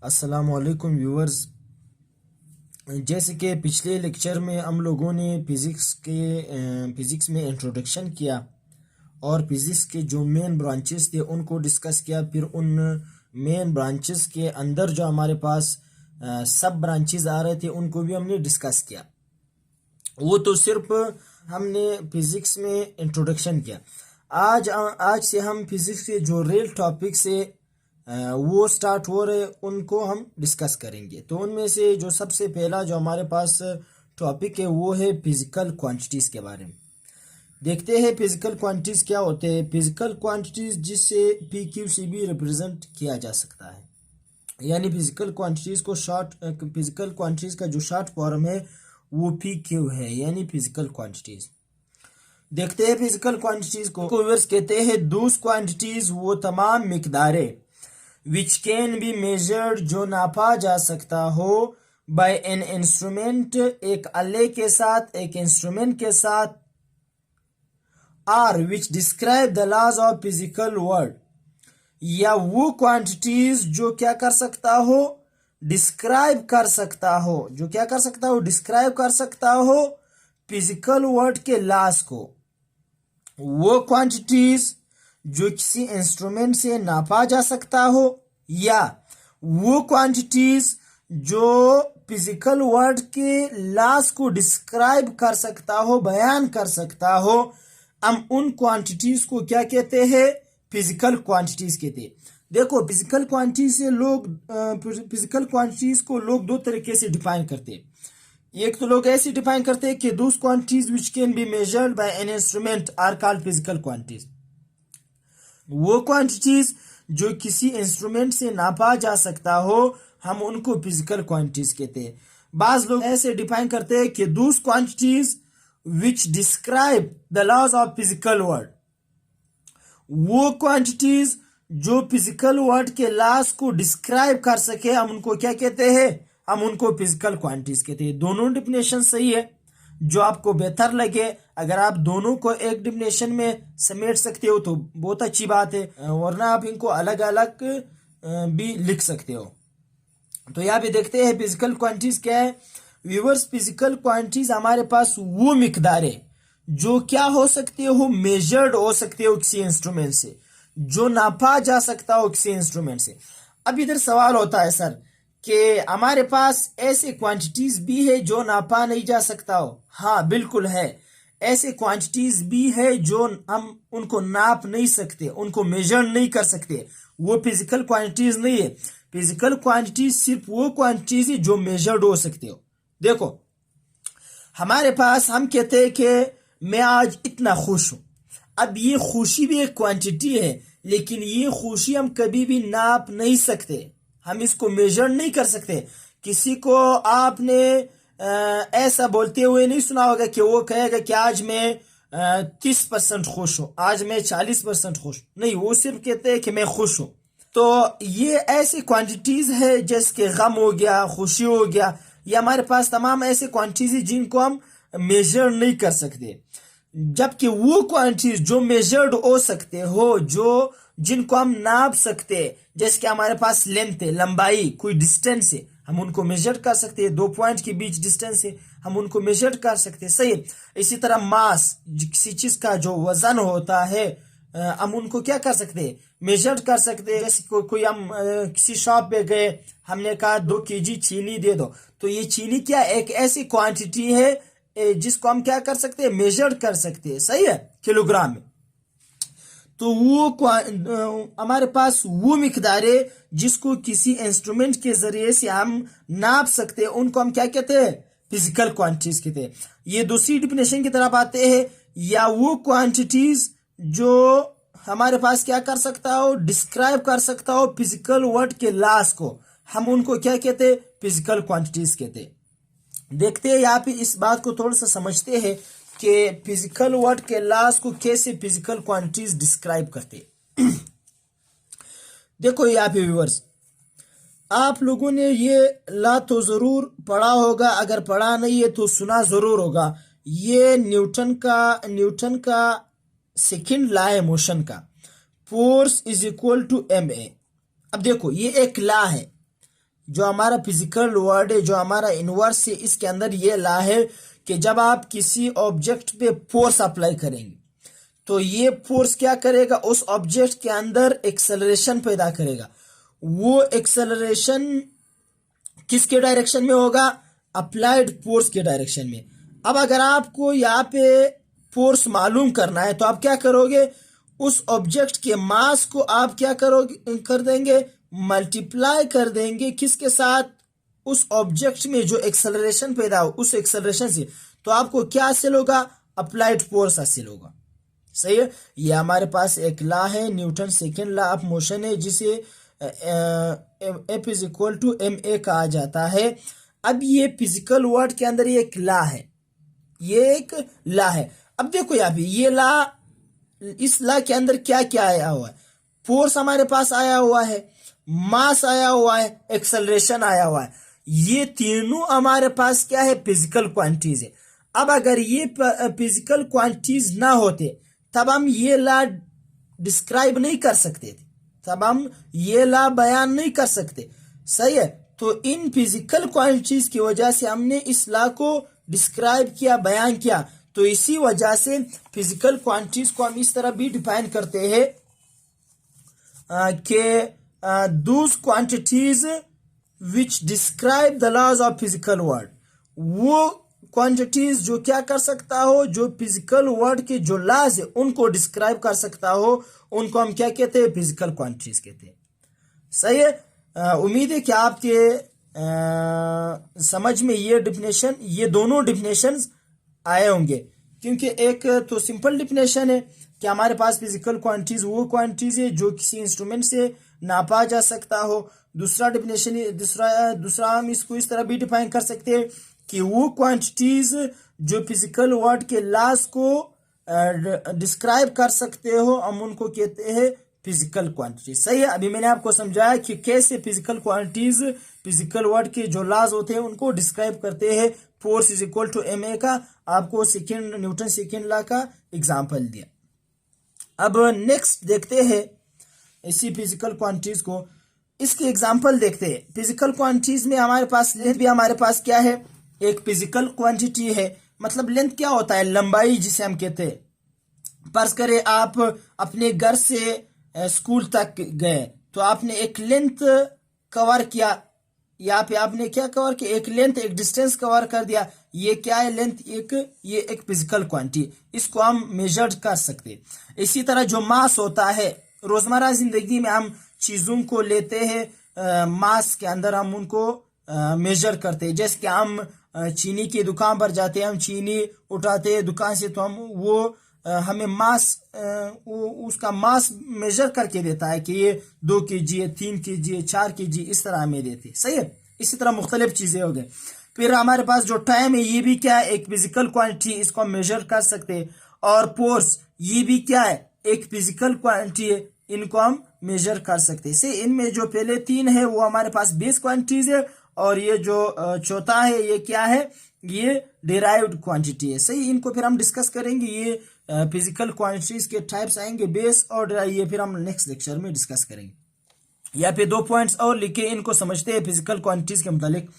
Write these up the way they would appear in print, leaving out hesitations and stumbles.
अस्सलामुअलैकुम व्यूअर्स। जैसे कि पिछले लेक्चर में हम लोगों ने फिज़िक्स में इंट्रोडक्शन किया और फिज़िक्स के जो मेन ब्रांचेस थे उनको डिस्कस किया। फिर उन मेन ब्रांचेस के अंदर जो हमारे पास सब ब्रांचेस आ रहे थे उनको भी हमने डिस्कस किया। वो तो सिर्फ हमने फिज़िक्स में इंट्रोडक्शन किया। आज से हम फिज़िक्स के जो रियल टॉपिक से वो स्टार्ट हो रहे उनको हम डिस्कस करेंगे। तो उनमें से जो सबसे पहला जो हमारे पास टॉपिक है वो है फिजिकल क्वांटिटीज़ के बारे में। देखते हैं फिजिकल क्वांटिटीज़ क्या होते हैं। फिजिकल क्वांटिटीज़ जिससे पी क्यू सी भी रिप्रेजेंट किया जा सकता है, यानी फिजिकल क्वांटिटीज़ का जो शॉर्ट फॉर्म है वो पी क्यू है, यानी फिजिकल क्वांटिटीज़। देखते हैं फिजिकल क्वांटिटीज़ को कहते हैं दूस क्वांटिटीज़ वो तमाम मिकदारें which can be measured जो नापा जा सकता हो by an instrument एक आले के साथ, एक इंस्ट्रूमेंट के साथ, or which describe the laws of physical world या वो क्वांटिटीज जो क्या कर सकता हो, डिस्क्राइब कर सकता हो, जो क्या कर सकता हो, डिस्क्राइब कर सकता हो फिजिकल वर्ल्ड के लॉज को। वो क्वांटिटीज जो किसी इंस्ट्रूमेंट से नापा जा सकता हो या वो क्वांटिटीज जो फिजिकल वर्ल्ड के लॉज को डिस्क्राइब कर सकता हो, बयान कर सकता हो, हम उन क्वांटिटीज को क्या कहते हैं, फिजिकल क्वांटिटीज कहते हैं। देखो फिजिकल क्वांटिटीज को लोग दो तरीके से डिफाइन करते हैं। एक तो लोग ऐसे डिफाइन करते हैं कि those quantities which can be measured by an instrument are called physical quantities. वो क्वांटिटीज जो किसी इंस्ट्रूमेंट से नापा जा सकता हो हम उनको फिजिकल क्वांटिटीज कहते हैं। बाज लोग ऐसे डिफाइन करते हैं कि those quantities which describe the laws of physical world, वो क्वांटिटीज जो फिजिकल वर्ल्ड के लॉज को डिस्क्राइब कर सके हम उनको क्या कहते हैं, हम उनको फिजिकल क्वांटिटीज कहते हैं। दोनों डिफिनेशन सही है, जो आपको बेहतर लगे। अगर आप दोनों को एक डिफिनेशन में समेट सकते हो तो बहुत अच्छी बात है, वरना आप इनको अलग अलग भी लिख सकते हो। तो यहाँ पे देखते हैं फिजिकल क्वांटिटीज क्या है। व्यूअर्स, फिजिकल क्वांटिटीज हमारे पास वो मिकदारें जो क्या हो सकते हो, मेजर्ड हो सकते हो किसी इंस्ट्रूमेंट से, जो नापा जा सकता हो किसी इंस्ट्रूमेंट से। अब इधर सवाल होता है सर कि हमारे पास ऐसे क्वांटिटीज भी है जो नापा नहीं जा सकता हो। हाँ बिल्कुल है, ऐसे क्वांटिटीज भी है जो हम उनको नाप नहीं सकते, उनको मेजर नहीं कर सकते। वो फिजिकल क्वांटिटीज नहीं है। फिजिकल क्वांटिटीज सिर्फ वो क्वांटिटीज है जो मेजर्ड हो सकते हो। देखो हमारे पास हम कहते हैं कि मैं आज इतना खुश हूं। अब ये खुशी भी एक क्वांटिटी है, लेकिन ये खुशी हम कभी भी नाप नहीं सकते, हम इसको मेजर नहीं कर सकते। किसी को आपने ऐसा बोलते हुए नहीं सुना होगा कि वो कहेगा कि आज मैं 30% खुश हूं, आज मैं 40% खुश नहीं। वो सिर्फ कहते हैं कि मैं खुश हूं। तो ये ऐसी क्वांटिटीज है जैसे कि गम हो गया, खुशी हो गया, ये हमारे पास तमाम ऐसे क्वांटिटीज है जिनको हम मेजर नहीं कर सकते। जबकि वो क्वांटिटीज जो मेजर्ड हो सकते हो, जो जिनको हम नाप सकते हैं, जैसे कि हमारे पास लेंथ है, लंबाई, कोई डिस्टेंस है, हम उनको मेजर कर सकते हैं। 2 पॉइंट के बीच डिस्टेंस है, हम उनको मेजर कर सकते हैं, सही है। इसी तरह मास, किसी चीज का जो वजन होता है हम उनको क्या कर सकते हैं, मेजर कर सकते हैं। जैसे कोई हम किसी शॉप पे गए, हमने कहा 2 kg चीनी दे दो, तो ये चीनी क्या एक ऐसी क्वांटिटी है जिसको हम क्या कर सकते हैं, मेजर कर सकते हैं, सही है, किलोग्राम में। तो वो हमारे पास वो मिकदारें जिसको किसी इंस्ट्रूमेंट के जरिए से हम नाप सकते हैं उनको हम क्या कहते हैं, फिजिकल क्वांटिटीज कहते हैं। ये दूसरी डिफिनेशन की तरफ आते हैं, या वो क्वांटिटीज जो हमारे पास क्या कर सकता हो, डिस्क्राइब कर सकता हो फिजिकल वर्ल्ड के लॉज को, हम उनको क्या कहते हैं, फिजिकल क्वांटिटीज कहते हैं। देखते हैं यहाँ पे इस बात को थोड़ा सा समझते हैं कि फिजिकल वर्ल्ड के लॉज को कैसे फिजिकल क्वांटिटीज डिस्क्राइब करते हैं। देखो यहाँ पे व्यूअर्स, आप लोगों ने ये लॉ तो जरूर पढ़ा होगा, अगर पढ़ा नहीं है तो सुना जरूर होगा। ये न्यूटन का सेकंड लॉ है मोशन का, force is equal to ma। अब देखो ये एक लॉ है, जो हमारा फिजिकल वर्ड है, जो हमारा इनवर्स है, इसके अंदर ये ला है कि जब आप किसी ऑब्जेक्ट पे फोर्स अप्लाई करेंगे तो ये फोर्स क्या करेगा, उस ऑब्जेक्ट के अंदर एक्सेलरेशन पैदा करेगा। वो एक्सेलरेशन किसके डायरेक्शन में होगा, अप्लाइड फोर्स के डायरेक्शन में। अब अगर आपको यहाँ पे फोर्स मालूम करना है तो आप क्या करोगे, उस ऑब्जेक्ट के मास को आप क्या करोगे, कर देंगे, मल्टीप्लाई कर देंगे किसके साथ, उस ऑब्जेक्ट में जो एक्सेलरेशन पैदा हो उस एक्सेलरेशन से, तो आपको क्या हासिल होगा, अप्लाइड फोर्स हासिल होगा। सही है। ये हमारे पास एक लॉ है, Newton second law of motion है, जिसे F is equal to ma कहा जाता है। अब ये फिजिकल वर्ड के अंदर ये एक लॉ है, ये एक लॉ है। अब देखो यहाँ पे ये लॉ, इस लॉ के अंदर क्या क्या आया हुआ है, फोर्स हमारे पास आया हुआ है, मास आया हुआ है, एक्सेलरेशन आया हुआ है। ये तीनों हमारे पास क्या है, फिजिकल क्वांटिटीज है। अब अगर ये फिजिकल क्वांटिटीज ना होते तब हम ये लॉ डिस्क्राइब नहीं कर सकते थे, तब हम ये लॉ बयान नहीं कर सकते। सही है। तो इन फिजिकल क्वांटिटीज की वजह से हमने इस लॉ को डिस्क्राइब किया, बयान किया। तो इसी वजह से फिजिकल क्वांटिटीज को हम इस तरह भी डिफाइन करते हैं कि those quantities which describe the laws of physical world, वो क्वांटिटीज जो क्या कर सकता हो, जो फिजिकल वर्ल्ड के जो लॉज है उनको डिस्क्राइब कर सकता हो, उनको हम क्या कहते हैं, फिजिकल क्वांटिटीज कहते हैं। सही है। उम्मीद है कि आपके समझ में ये डिफिनेशन, ये दोनों डिफिनेशंस आए होंगे, क्योंकि एक तो सिंपल डिफिनेशन है कि हमारे पास फिजिकल क्वांटिटीज वो क्वांटिटीज है जो किसी इंस्ट्रूमेंट से नापा जा सकता हो। दूसरा डिफिनेशन, दूसरा हम इसको इस तरह भी डिफाइन कर सकते हैं कि वो क्वांटिटीज जो फिजिकल वर्ल्ड के लॉज को डिस्क्राइब कर सकते हो, हम उनको कहते हैं फिजिकल क्वांटिटीज। सही है। अभी मैंने आपको समझाया कि कैसे फिजिकल क्वांटिटीज फिजिकल वर्ल्ड के जो लॉज होते हैं उनको डिस्क्राइब करते हैं। Force is equal to ma का आपको सेकेंड न्यूटन सेकेंड लॉ का एग्जांपल दिया। अब नेक्स्ट देखते हैं इसी फिजिकल क्वांटिटीज को, इसके एग्जांपल देखते हैं। फिजिकल क्वांटिटीज में हमारे पास लेंथ भी हमारे पास क्या है, एक फिजिकल क्वांटिटी है। मतलब लेंथ क्या होता है, लंबाई जिसे हम कहते हैं। फर्ज करें आप अपने घर से स्कूल तक गए तो आपने एक लेंथ कवर किया, यहाँ पे आपने क्या कवर किया, एक लेंथ, एक डिस्टेंस कवर कर दिया। ये क्या है, लेंथ, ये एक फिजिकल क्वांटिटी, इसको हम मेजर कर सकते हैं। इसी तरह जो मास होता है, रोजमर्रा जिंदगी में हम चीजों को लेते हैं, मास के अंदर हम उनको मेजर करते हैं। जैसे कि हम चीनी की दुकान पर जाते हैं, हम चीनी उठाते हैं दुकान से, तो हम वो हमें मास, उसका मास मेजर करके देता है कि ये 2 kg है, 3 kg है, 4 kg, इस तरह हमें देते। सही है। इसी तरह मुख्तलिफ चीजें हो गई। फिर हमारे पास जो टाइम है, ये भी क्या है, एक फिजिकल क्वांटिटी, इसको हम मेजर कर सकते हैं। और फोर्स, ये भी क्या है, एक फिजिकल क्वांटिटी है, इनको हम मेजर कर सकते हैं। सही। इनमें जो पहले 3 है वो हमारे पास बेस क्वांटिटीज है, और ये जो चौथा है ये क्या है, ये डिराइव्ड क्वांटिटी है। सही। इनको फिर हम डिस्कस करेंगे, ये फिजिकल क्वांटिटीज के टाइप्स आएंगे, बेस और डिराइव, ये फिर हम नेक्स्ट लेक्चर में डिस्कस करेंगे। यहाँ पे 2 पॉइंट्स और लिखे, इनको समझते हैं फिजिकल क्वांटिटीज के मुतालिक।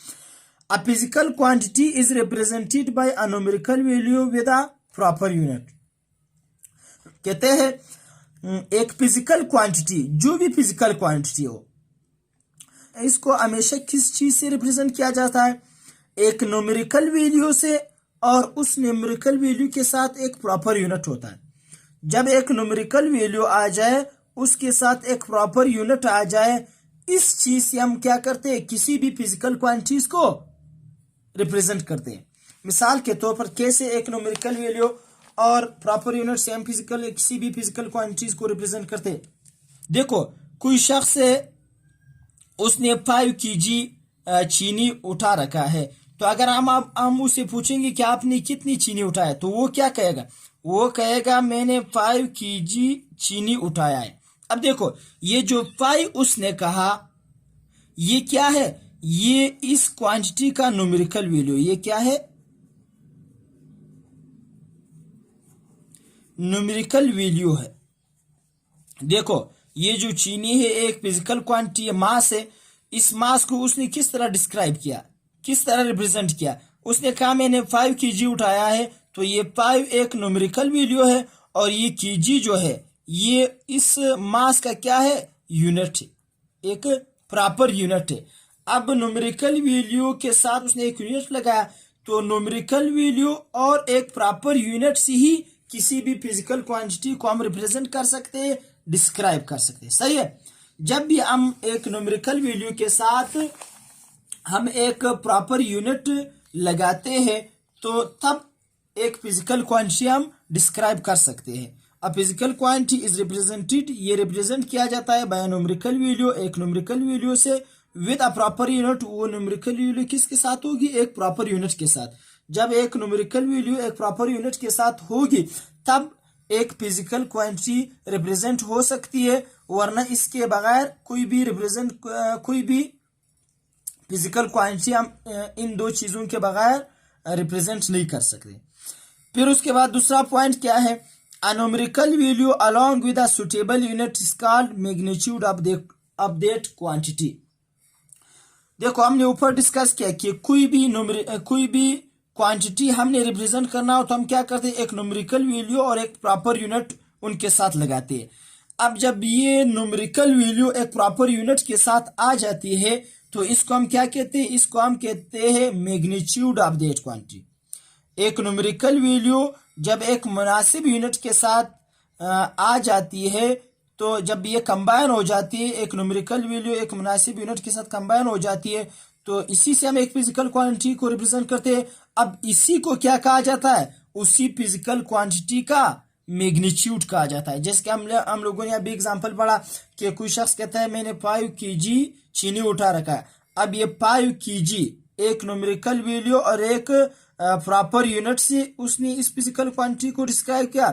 A physical quantity is represented by a numerical value with a proper unit. कहते हैं एक फिजिकल क्वांटिटी, जो भी फिजिकल क्वांटिटी हो, इसको हमेशा किस चीज से रिप्रेजेंट किया जाता है, एक न्यूमेरिकल वैल्यू से, और उस न्यूमेरिकल वैल्यू के साथ एक प्रॉपर यूनिट होता है। जब एक न्यूमेरिकल वैल्यू आ जाए, उसके साथ एक प्रॉपर यूनिट आ जाए, इस चीज से हम क्या करते हैं, किसी भी फिजिकल क्वांटिटीज को रिप्रेजेंट करते हैं। मिसाल के तौर पर कैसे एक न्यूमेरिकल वैल्यू और प्रॉपर यूनिट से हम किसी भी फिजिकल क्वांटिटीज को रिप्रेजेंट करते हैं। देखो, कोई शख्स है, उसने 5 kg चीनी उठा रखा है, तो अगर हम उससे पूछेंगे कि आपने कितनी चीनी उठाया, तो वो क्या कहेगा, वो कहेगा मैंने 5 kg चीनी उठाया है। अब देखो, ये जो 5 उसने कहा, ये क्या है, ये इस क्वांटिटी का न्यूमेरिकल वैल्यू, ये क्या है, न्यूमेरिकल वैल्यू है। देखो, ये जो चीनी है एक फिजिकल क्वांटिटी है, मास है, इस मास को उसने किस तरह डिस्क्राइब किया, किस तरह रिप्रेजेंट किया। उसने कहा मैंने 5 kg उठाया है, तो ये 5 एक न्यूमेरिकल वैल्यू है और ये kg जो है ये इस मास का क्या है, यूनिट है, एक प्रॉपर यूनिट है। अब न्यूमेरिकल वैल्यू के साथ उसने एक यूनिट लगाया, तो न्यूमेरिकल वैल्यू और एक प्रॉपर यूनिट से ही किसी भी फिजिकल क्वांटिटी को हम रिप्रेजेंट कर सकते हैं, डिस्क्राइब कर सकते हैं। सही है। जब भी हम एक न्यूमेरिकल वैल्यू के साथ हम एक प्रॉपर यूनिट लगाते हैं तो तब एक फिजिकल क्वांटिटी हम डिस्क्राइब कर सकते हैं। A physical quantity is represented, ये रिप्रेजेंट किया जाता है बाय न्यूमेरिकल वैल्यू, एक न्यूमेरिकल वैल्यू से विद अ प्रॉपर यूनिट। वो न्यूमेरिकल वैल्यू किसके साथ होगी, एक प्रॉपर यूनिट के साथ। जब एक न्यूमेरिकल वैल्यू एक प्रॉपर यूनिट के साथ होगी तब एक फिजिकल क्वांटिटी रिप्रेजेंट हो सकती है, वरना इसके बगैर कोई भी फिजिकल क्वांटिटी हम इन दो चीजों के बगैर रिप्रेजेंट नहीं कर सकते। फिर उसके बाद दूसरा पॉइंट क्या है, a numerical value along with a suitable unit is called magnitude of that quantity. देखो हमने ऊपर डिस्कस किया कि कोई भी क्वांटिटी हमने रिप्रेजेंट करना हो तो हम क्या करते हैं, एक न्यूमेरिकल वैल्यू और एक प्रॉपर यूनिट उनके साथ लगाते हैं। अब जब ये न्यूमेरिकल वैल्यू एक प्रॉपर यूनिट के साथ आ जाती है तो इसको हम क्या कहते हैं, इसको हम कहते हैं मैग्नीट्यूड ऑफ दैट क्वांटिटी। एक न्यूमेरिकल वैल्यू जब एक मुनासिब यूनिट के साथ आ जाती है, तो जब ये कंबाइन हो जाती है, एक न्यूमेरिकल वैल्यू एक मुनासिब यूनिट के साथ कंबाइन हो जाती है, तो इसी से हम एक फिजिकल क्वांटिटी को रिप्रेजेंट करते हैं। अब इसी को क्या कहा जाता है, उसी फिजिकल क्वांटिटी का मैग्नीट्यूड कहा जाता है। जैसे कि हम लोगों ने अभी एग्जांपल पढ़ा कि कोई शख्स कहता है मैंने 5 kg चीनी उठा रखा है। अब ये 5 kg एक न्यूमेरिकल वैल्यू और एक प्रॉपर यूनिट से उसने इस फिजिकल क्वांटिटी को डिस्क्राइब किया।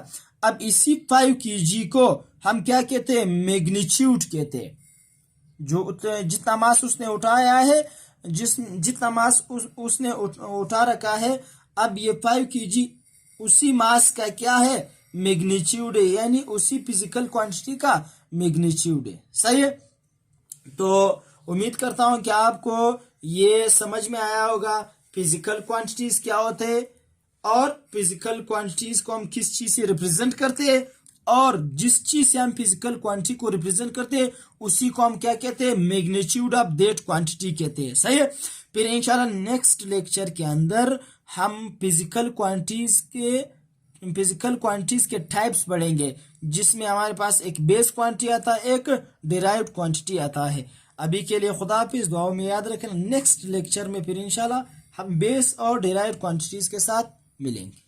अब इसी 5 kg को हम क्या कहते हैं, मैग्नीट्यूड कहते हैं। जो जितना मास उसने उठाया है, जितना मास उसने उठा रखा है, अब ये 5 kg उसी मास का क्या है, मैग्नीट्यूड है, यानी उसी फिजिकल क्वांटिटी का मैग्नीट्यूड है। सही है। तो उम्मीद करता हूं कि आपको ये समझ में आया होगा फिजिकल क्वांटिटीज क्या होते हैं और फिजिकल क्वांटिटीज को हम किस चीज से रिप्रेजेंट करते हैं, और जिस चीज से हम फिजिकल क्वांटिटी को रिप्रेजेंट करते हैं उसी को हम क्या कहते हैं, मैग्नीट्यूड ऑफ दैट क्वांटिटी कहते हैं। सही है। फिर इंशाल्लाह नेक्स्ट लेक्चर के अंदर हम फिजिकल क्वांटिटीज के टाइप्स पढ़ेंगे, जिसमें हमारे पास एक बेस क्वांटिटी आता है, एक डिराइव्ड क्वांटिटी आता है। अभी के लिए खुदा हाफिज, दुआओं में याद रखें। नेक्स्ट लेक्चर में फिर इंशाल्लाह हम बेस और डिराइव्ड क्वांटिटीज के साथ मिलेंगे।